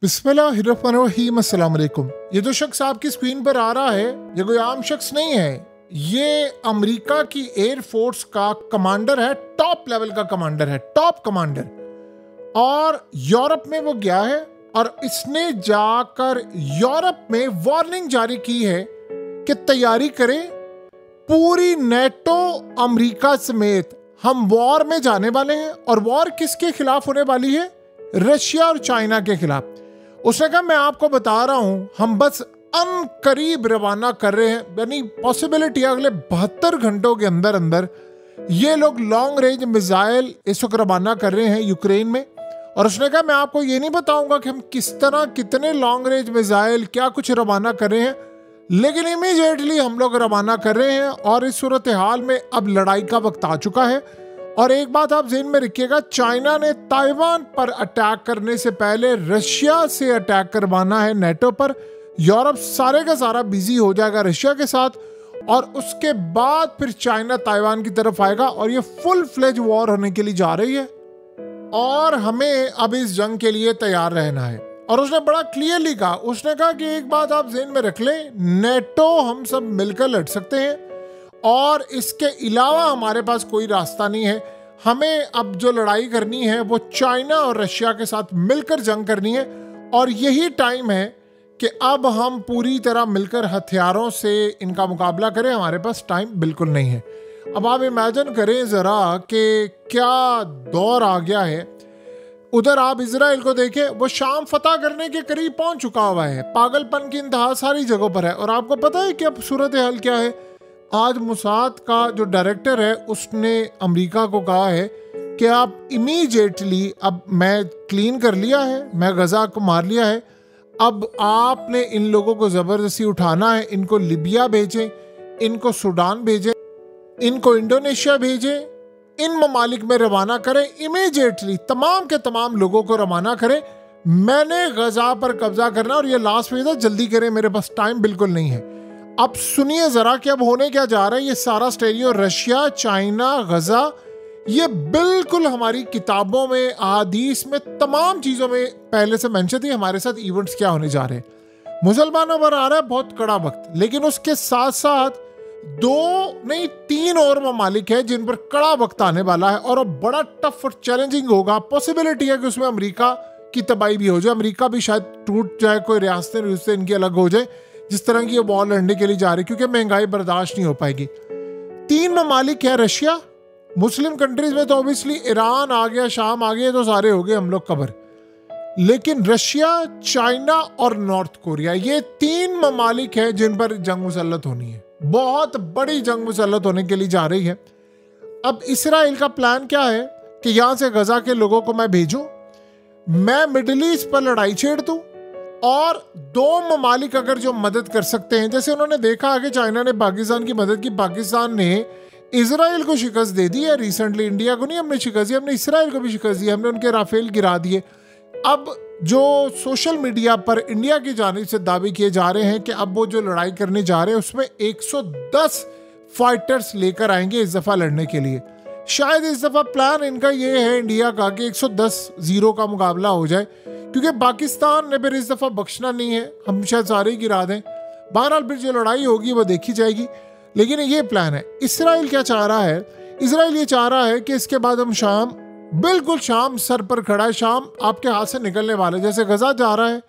बिस्मिल्लाहिर्रहमानिर्रहीम, अस्सलाम वालेकुम। ये जो शख्स आपकी स्क्रीन पर आ रहा है ये कोई आम शख्स नहीं है। ये अमेरिका की एयरफोर्स का कमांडर है, टॉप लेवल का कमांडर है, टॉप कमांडर। और यूरोप में वो गया है और इसने जाकर यूरोप में वार्निंग जारी की है कि तैयारी करें, पूरी नेटो अमेरिका समेत हम वॉर में जाने वाले हैं। और वॉर किसके खिलाफ होने वाली है? रशिया और चाइना के खिलाफ। उसने कहा मैं आपको बता रहा हूं, हम बस करीब रवाना कर रहे हैं, यानी पॉसिबिलिटी अगले 72 घंटों के अंदर अंदर ये लोग लॉन्ग रेंज मिसाइल इस वक्त रवाना कर रहे हैं यूक्रेन में। और उसने कहा मैं आपको ये नहीं बताऊंगा कि हम किस तरह कितने लॉन्ग रेंज मिसाइल क्या कुछ रवाना कर रहे हैं, लेकिन इमीडिएटली हम लोग रवाना कर रहे हैं। और इस सूरत हाल में अब लड़ाई का वक्त आ चुका है। और एक बात आप ज़हन में रखिएगा, चाइना ने ताइवान पर अटैक करने से पहले रशिया से अटैक करवाना है नेटो पर। यूरोप सारे का सारा बिजी हो जाएगा रशिया के साथ और उसके बाद फिर चाइना ताइवान की तरफ आएगा और ये फुल फ्लेज वॉर होने के लिए जा रही है। और हमें अब इस जंग के लिए तैयार रहना है। और उसने बड़ा क्लियरली कहा, उसने कहा कि एक बात आप ज़हन में रख लें, नेटो हम सब मिलकर लड़ सकते हैं और इसके अलावा हमारे पास कोई रास्ता नहीं है। हमें अब जो लड़ाई करनी है वो चाइना और रशिया के साथ मिलकर जंग करनी है। और यही टाइम है कि अब हम पूरी तरह मिलकर हथियारों से इनका मुकाबला करें। हमारे पास टाइम बिल्कुल नहीं है। अब आप इमेजिन करें ज़रा कि क्या दौर आ गया है। उधर आप इजराइल को देखें, वो शाम फतह करने के करीब पहुंच चुका हुआ है। पागलपन की इंतहा सारी जगहों पर है। और आपको पता है कि अब सूरत हाल क्या है? आज मुसाद का जो डायरेक्टर है उसने अमेरिका को कहा है कि आप इमीडिएटली, अब मैं क्लीन कर लिया है, मैं गजा को मार लिया है, अब आपने इन लोगों को ज़बरदस्ती उठाना है। इनको लिबिया भेजें, इनको सूडान भेजें, इनको इंडोनेशिया भेजें, इन ममालिक में रवाना करें इमीडिएटली, तमाम के तमाम लोगों को रवाना करें। मैंने गजा पर कब्जा करना और ये लास्ट फेज है, जल्दी करें, मेरे पास टाइम बिल्कुल नहीं है। अब सुनिए जरा कि अब होने क्या जा रहा है। ये सारा स्टेरियो रशिया, चाइना, गजा, ये बिल्कुल हमारी किताबों में, अहादीस में, तमाम चीज़ों में पहले से मेंशन थी। हमारे साथ इवेंट्स क्या होने जा रहे हैं। मुसलमानों पर आ रहा है बहुत कड़ा वक्त, लेकिन उसके साथ साथ 2 नहीं 3 और ममालिक है जिन पर कड़ा वक्त आने वाला है और बड़ा टफ और चैलेंजिंग होगा। पॉसिबिलिटी है कि उसमें अमेरिका की तबाही भी हो जाए, अमेरिका भी शायद टूट जाए, कोई रियासतें इनकी अलग हो जाए, जिस तरह की ये वॉर लड़ने के लिए जा रही, क्योंकि महंगाई बर्दाश्त नहीं हो पाएगी। 3 ममालिक है रशिया, मुस्लिम कंट्रीज में तो ऑब्वियसली ईरान आ गया, शाम आ गया, तो सारे हो गए हम लोग कबर। लेकिन रशिया, चाइना और नॉर्थ कोरिया, ये 3 ममालिक हैं जिन पर जंग मुसल्लत होनी है। बहुत बड़ी जंग मुसल्लत होने के लिए जा रही है। अब इसराइल का प्लान क्या है कि यहां से गजा के लोगों को मैं भेजूं, मैं मिडिल ईस्ट पर लड़ाई छेड़ दूं और 2 ममालिक अगर जो मदद कर सकते हैं, जैसे उन्होंने देखा है कि चाइना ने पाकिस्तान की मदद की, पाकिस्तान ने इजराइल को शिकस्त दे दी है रिसेंटली। इंडिया को नहीं हमने शिकस्त दी, हमने इसराइल को भी शिकस्त दी, हमने उनके राफेल गिरा दिए। अब जो सोशल मीडिया पर इंडिया की जानिब से दावे किए जा रहे हैं कि अब वो जो लड़ाई करने जा रहे हैं उसमें 110 फाइटर्स लेकर आएंगे इस दफ़ा लड़ने के लिए। शायद इस दफ़ा प्लान इनका ये है इंडिया का कि 110-0 का मुकाबला हो जाए, क्योंकि पाकिस्तान ने फिर इस दफ़ा बख्शना नहीं है, हम शायद सारे गिरा दें। बहरहाल फिर जो लड़ाई होगी वो देखी जाएगी, लेकिन ये प्लान है। इसराइल क्या चाह रहा है? इसराइल ये चाह रहा है कि इसके बाद हम शाम, बिल्कुल शाम सर पर खड़ा है, शाम आपके हाथ से निकलने वाले, जैसे गजा जा रहा है,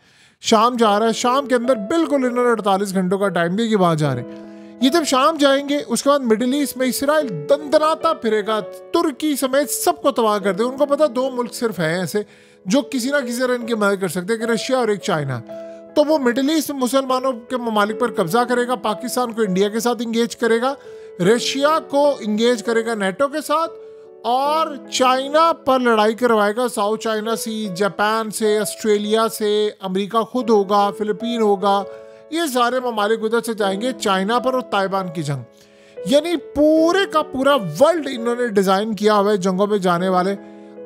शाम जा रहा है, शाम के अंदर बिल्कुल इन्होंने 48 घंटों का टाइम दिया कि वहाँ जा रहे हैं। ये जब शाम जाएंगे उसके बाद मिडिल ईस्ट में इसराइल दंदनाता फिरेगा, तुर्की समेत सबको तबाह कर दे। उनको पता 2 मुल्क सिर्फ हैं ऐसे जो किसी ना किसी तरह इनकी मदद कर सकते हैं, कि रशिया और एक चाइना। तो वो मिडिल ईस्ट में मुसलमानों के ममालिक पर कब्जा करेगा, पाकिस्तान को इंडिया के साथ इंगेज करेगा, रशिया को इंगेज करेगा नेटो के साथ, और चाइना पर लड़ाई करवाएगा साउथ चाइना सी, जापान से, ऑस्ट्रेलिया से, अमेरिका खुद होगा, फिलीपीन होगा, ये सारे ममालिक उधर से जाएंगे चाइना पर और ताइवान की जंग। यानी पूरे का पूरा वर्ल्ड इन्होंने डिज़ाइन किया हुआ है जंगों में जाने वाले।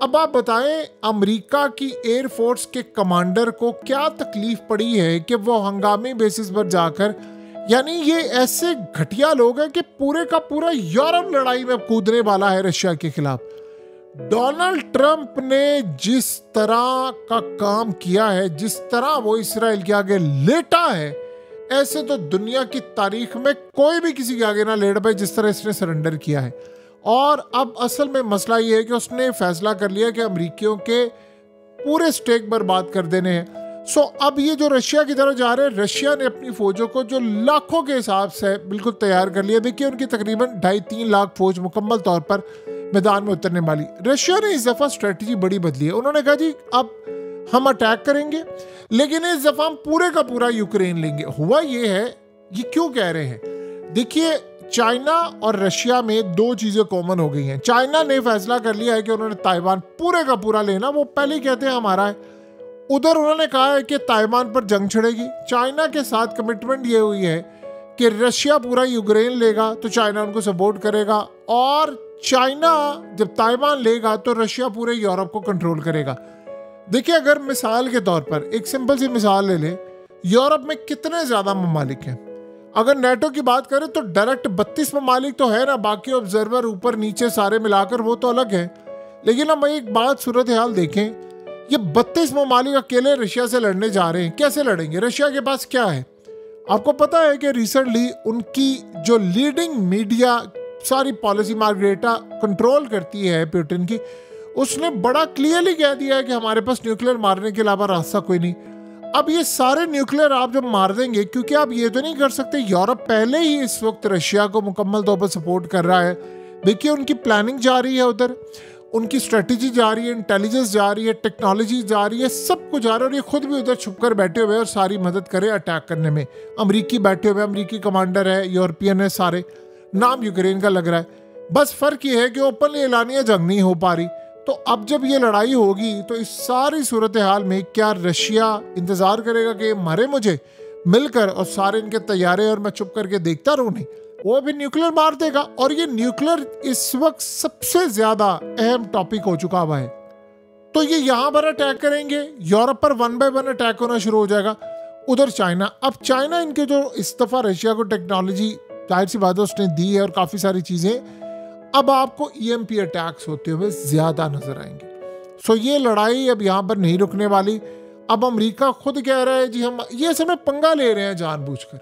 अब आप बताएं, अमेरिका की एयरफोर्स के कमांडर को क्या तकलीफ पड़ी है कि वो हंगामी बेसिस पर जाकर, यानी ये ऐसे घटिया लोग हैं कि पूरे का पूरा यूरोप लड़ाई में कूदने वाला है रशिया के खिलाफ। डोनाल्ड ट्रंप ने जिस तरह का काम किया है, जिस तरह वो इसराइल के आगे लेटा है, ऐसे तो दुनिया की तारीख में कोई भी किसी के आगे ना लेट पाए जिस तरह इसने सरेंडर किया है। और अब असल में मसला ये है कि उसने फैसला कर लिया कि अमेरिकियों के पूरे स्टेक बर्बाद कर देने हैं। सो अब ये जो रशिया की तरफ जा रहे हैं, रशिया ने अपनी फौजों को जो लाखों के हिसाब से बिल्कुल तैयार कर लिया। देखिए उनकी तकरीबन 2.5-3 लाख फौज मुकम्मल तौर पर मैदान में उतरने वाली। रशिया ने इस दफ़ा स्ट्रेटजी बड़ी बदली है। उन्होंने कहा जी अब हम अटैक करेंगे, लेकिन इस दफ़ा हम पूरे का पूरा यूक्रेन लेंगे। हुआ ये है, ये क्यों कह रहे हैं, देखिए चाइना और रशिया में दो चीज़ें कॉमन हो गई हैं। चाइना ने फैसला कर लिया है कि उन्होंने ताइवान पूरे का पूरा लेना, वो पहले ही कहते हैं हमारा है। उधर उन्होंने कहा है कि ताइवान पर जंग छिड़ेगी। चाइना के साथ कमिटमेंट ये हुई है कि रशिया पूरा यूक्रेन लेगा तो चाइना उनको सपोर्ट करेगा, और चाइना जब ताइवान लेगा तो रशिया पूरे यूरोप को कंट्रोल करेगा। देखिए अगर मिसाल के तौर पर एक सिंपल सी मिसाल ले लें, यूरोप में कितने ज़्यादा ममालिक हैं। अगर नेटो की बात करें तो डायरेक्ट 32 ममालिक तो है ना, बाकी ऑब्जर्वर ऊपर नीचे सारे मिलाकर वो तो अलग है। लेकिन हम एक बात सूरत हाल देखें, ये 32 ममालिक अकेले रशिया से लड़ने जा रहे हैं। कैसे लड़ेंगे? रशिया के पास क्या है? आपको पता है कि रिसेंटली उनकी जो लीडिंग मीडिया सारी पॉलिसी मार्गरेटा कंट्रोल करती है पुतिन की, उसने बड़ा क्लियरली कह दिया है कि हमारे पास न्यूक्लियर मारने के अलावा रास्ता कोई नहीं। अब ये सारे न्यूक्लियर आप जब मार देंगे, क्योंकि आप ये तो नहीं कर सकते, यूरोप पहले ही इस वक्त रशिया को मुकम्मल तौर पर सपोर्ट कर रहा है। देखिए उनकी प्लानिंग जारी है, उधर उनकी स्ट्रेटजी जा रही है, इंटेलिजेंस जा रही है, टेक्नोलॉजी जा रही है, सब कुछ जा रहा है। और ये खुद भी उधर छुप कर बैठे हुए हैं और सारी मदद करे अटैक करने में। अमरीकी बैठे हुए, अमरीकी कमांडर है, यूरोपियन है, सारे नाम यूक्रेन का लग रहा है। बस फर्क ये है कि ओपनली एलानिया जंग नहीं हो पा रही। तो अब जब ये लड़ाई होगी तो इस सारी सूरत हाल में क्या रशिया इंतजार करेगा कि मारे मुझे मिलकर और सारे इनके तैयारे और मैं चुप करके देखता रहूं? नहीं, वो भी न्यूक्लियर मार देगा। और ये न्यूक्लियर इस वक्त सबसे ज्यादा अहम टॉपिक हो चुका हुआ है। तो ये यहाँ पर अटैक करेंगे, यूरोप पर 1 बाय 1 अटैक होना शुरू हो जाएगा। उधर चाइना, अब चाइना इनके जो इस दफा रशिया को टेक्नोलॉजी जाहिर सी बात है उसने दी है और काफी सारी चीजें, अब आपको EMP अटैक्स होते हुए ज्यादा नजर आएंगे। सो ये लड़ाई अब यहाँ पर नहीं रुकने वाली। अब अमेरिका खुद कह रहा है जी हम ये समय पंगा ले रहे हैं जानबूझकर,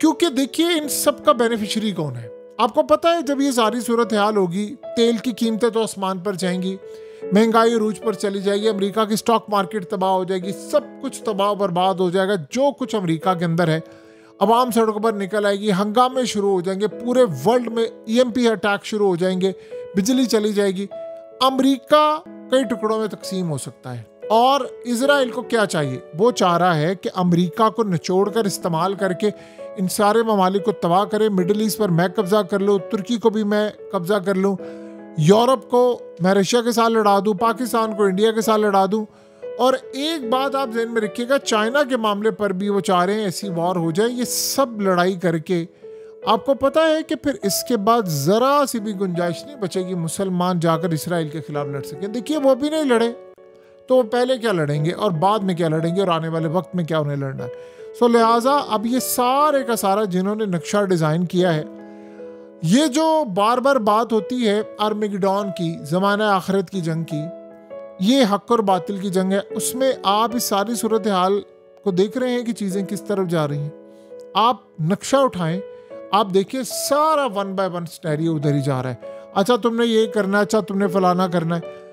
क्योंकि देखिए इन सब का बेनिफिशियरी कौन है? आपको पता है जब ये सारी सूरत हाल होगी, तेल की कीमतें तो आसमान पर जाएंगी, महंगाई अरूज पर चली जाएगी, अमेरिका की स्टॉक मार्केट तबाह हो जाएगी, सब कुछ तबाह बर्बाद हो जाएगा। जो कुछ अमेरिका के अंदर है, आवाम सड़कों पर निकल आएगी, हंगामे शुरू हो जाएंगे, पूरे वर्ल्ड में EMP अटैक शुरू हो जाएंगे, बिजली चली जाएगी। अमेरिका कई टुकड़ों में तकसीम हो सकता है। और इजराइल को क्या चाहिए? वो चाह रहा है कि अमेरिका को निचोड़ कर इस्तेमाल करके इन सारे ममालिक को तबाह करे। मिडिल ईस्ट पर मैं कब्जा कर लूँ, तुर्की को भी मैं कब्जा कर लूँ, यूरोप को मैं रशिया के साथ लड़ा दूँ, पाकिस्तान को इंडिया के साथ लड़ा दूँ। और एक बात आप ध्यान में रखिएगा, चाइना के मामले पर भी वो चाह रहे हैं ऐसी वॉर हो जाए। ये सब लड़ाई करके आपको पता है कि फिर इसके बाद जरा सी भी गुंजाइश नहीं बचेगी मुसलमान जाकर इसराइल के खिलाफ लड़ सकें। देखिए वो भी नहीं लड़े तो वो पहले क्या लड़ेंगे और बाद में क्या लड़ेंगे और आने वाले वक्त में क्या उन्हें लड़ना है। सो लिहाजा अब ये सारे का सारा जिन्होंने नक्शा डिज़ाइन किया है, ये जो बार बार बात होती है आर्मेगेडॉन की, ज़माना आखिरत की जंग की, ये हक और बातिल की जंग है, उसमें आप इस सारी सूरत हाल को देख रहे हैं कि चीज़ें किस तरफ जा रही हैं। आप नक्शा उठाएं, आप देखिए सारा 1 बाय 1 सिनेरियो उधर ही जा रहा है। अच्छा तुमने ये करना है, अच्छा तुमने फलाना करना है।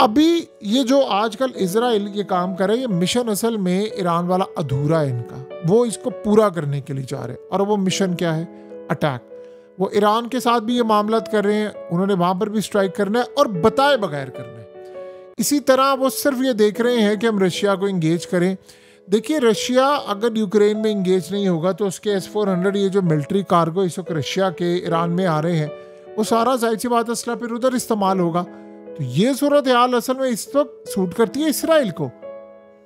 अभी ये जो आजकल इजराइल ये काम कर रहा है, ये मिशन असल में ईरान वाला अधूरा है इनका, वो इसको पूरा करने के लिए जा रहे हैं। और वो मिशन क्या है? अटैक। वो ईरान के साथ भी ये मामलात कर रहे हैं, उन्होंने वहाँ पर भी स्ट्राइक करना है और बताए बगैर करना है। इसी तरह वो सिर्फ ये देख रहे हैं कि हम रशिया को इंगेज करें। देखिए रशिया अगर यूक्रेन में इंगेज नहीं होगा तो उसके S-400 ये जो मिलिट्री कार्गो इस वक्त रशिया के ईरान में आ रहे हैं, वो सारा जाहिर सी बात असला फिर उधर इस्तेमाल होगा। तो ये सूरत हाल असल में इस वक्त सूट करती है इसराइल को।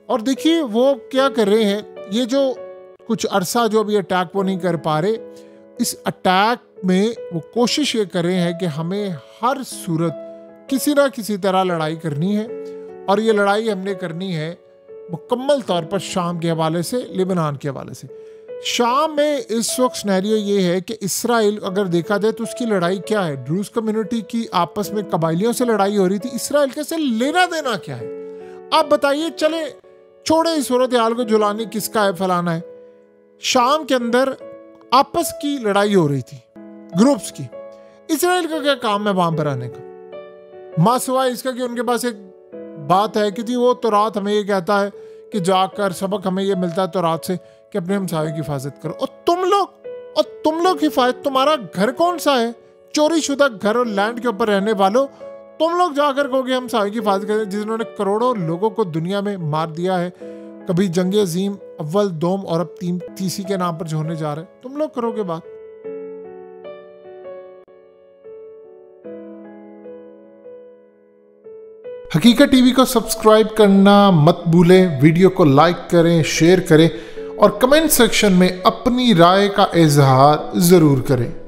और देखिए वो क्या कर रहे हैं, ये जो कुछ अरसा जो अभी अटैक वो नहीं कर पा रहे, इस अटैक में वो कोशिश ये कर रहे हैं कि हमें हर सूरत किसी ना किसी तरह लड़ाई करनी है। और ये लड़ाई हमने करनी है मुकम्मल तौर पर शाम के हवाले से, लेबनान के हवाले से। शाम में इस वक्त सिनेरियो ये है कि इसराइल अगर देखा जाए तो उसकी लड़ाई क्या है, ड्रूज कम्युनिटी की आपस में कबाइलियों से लड़ाई हो रही थी, इसराइल के से लेना देना क्या है? आप बताइए, चले छोड़े इस सूरत हाल को, जुलानी किसका है, फलाना है। शाम के अंदर आपस की लड़ाई हो रही थी ग्रुप्स की, इसराइल का क्या काम है वहां पर आने का, मां सिवाय इसका कि उनके पास एक बात है कि जी वो तौरात हमें ये कहता है कि जाकर सबक हमें ये मिलता है तौरात से कि अपने हमसाये की हिफाजत करो। और तुम लोग हिफाजत, तुम्हारा घर कौन सा है, चोरी शुदा घर और लैंड के ऊपर रहने वालों, तुम लोग जाकर कहोगे हमसाये की हिफाजत करें, जिन्होंने करोड़ों लोगों को दुनिया में मार दिया है, कभी जंग अजीम अव्वल दोम और अब तीसरी के नाम पर जो होने जा रहे हैं, तुम लोग करोगे बात। हकीकत टीवी को सब्सक्राइब करना मत भूलें, वीडियो को लाइक करें, शेयर करें और कमेंट सेक्शन में अपनी राय का इजहार जरूर करें।